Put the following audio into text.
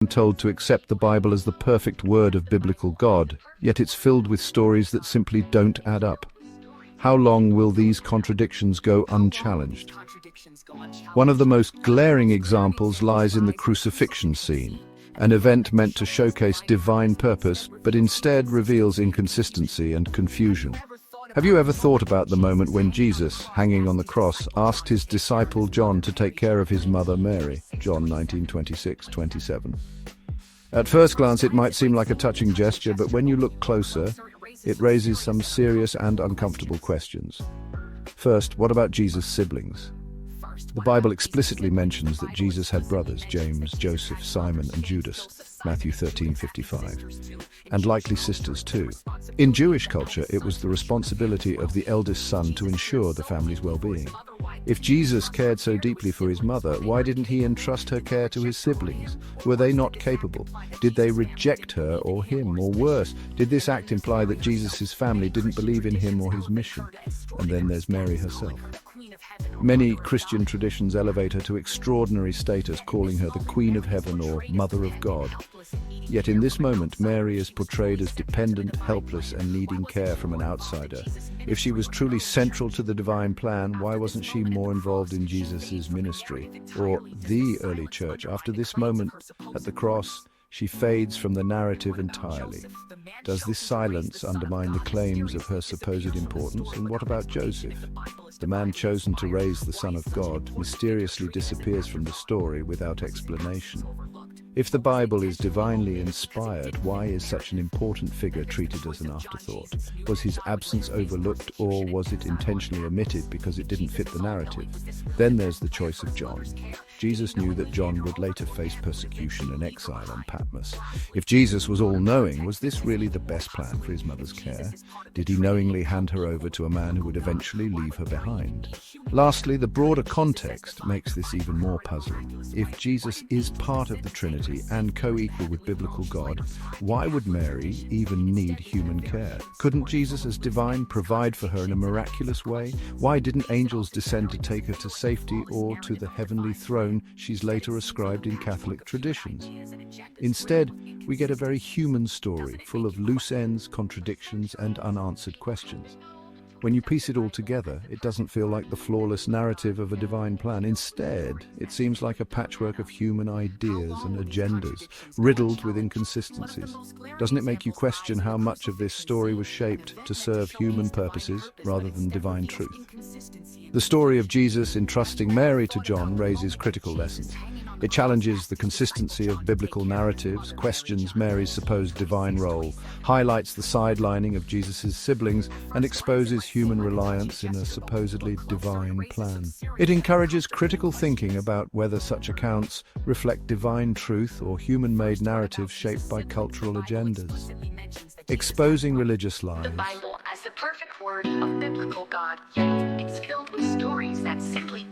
told to accept the Bible as the perfect word of biblical God, yet it's filled with stories that simply don't add up. How long will these contradictions go unchallenged? One of the most glaring examples lies in the crucifixion scene, an event meant to showcase divine purpose, but instead reveals inconsistency and confusion. Have you ever thought about the moment when Jesus, hanging on the cross, asked his disciple John to take care of his mother Mary? John 19:26-27. At first glance it might seem like a touching gesture, but when you look closer, it raises some serious and uncomfortable questions. First, what about Jesus' siblings? The Bible explicitly mentions that Jesus had brothers, James, Joseph, Simon, and Judas, Matthew 13:55, and likely sisters too. In Jewish culture, it was the responsibility of the eldest son to ensure the family's well-being. If Jesus cared so deeply for his mother, why didn't he entrust her care to his siblings? Were they not capable? Did they reject her or him? Or worse, did this act imply that Jesus' family didn't believe in him or his mission? And then there's Mary herself. Many Christian traditions elevate her to extraordinary status, calling her the Queen of Heaven or Mother of God. Yet in this moment, Mary is portrayed as dependent, helpless, and needing care from an outsider. If she was truly central to the divine plan, why wasn't she more involved in Jesus' ministry or the early church? After this moment at the cross, she fades from the narrative entirely. Does this silence undermine the claims of her supposed importance? And what about Joseph? The man chosen to raise the Son of God mysteriously disappears from the story without explanation. If the Bible is divinely inspired, why is such an important figure treated as an afterthought? Was his absence overlooked, or was it intentionally omitted because it didn't fit the narrative? Then there's the choice of John. Jesus knew that John would later face persecution and exile on Patmos. If Jesus was all-knowing, was this really the best plan for his mother's care? Did he knowingly hand her over to a man who would eventually leave her behind? Lastly, the broader context makes this even more puzzling. If Jesus is part of the Trinity and co-equal with biblical God, why would Mary even need human care? Couldn't Jesus as divine provide for her in a miraculous way? Why didn't angels descend to take her to safety or to the heavenly throne she's later ascribed in Catholic traditions? Instead, we get a very human story, full of loose ends, contradictions, and unanswered questions. When you piece it all together, it doesn't feel like the flawless narrative of a divine plan. Instead, it seems like a patchwork of human ideas and agendas, riddled with inconsistencies. Doesn't it make you question how much of this story was shaped to serve human purposes rather than divine truth? The story of Jesus entrusting Mary to John raises critical lessons. It challenges the consistency of biblical narratives, questions Mary's supposed divine role, highlights the sidelining of Jesus' siblings, and exposes human reliance in a supposedly divine plan. It encourages critical thinking about whether such accounts reflect divine truth or human-made narratives shaped by cultural agendas. Exposing religious lies. The Bible as the perfect word of biblical God, yet it's filled with stories that simply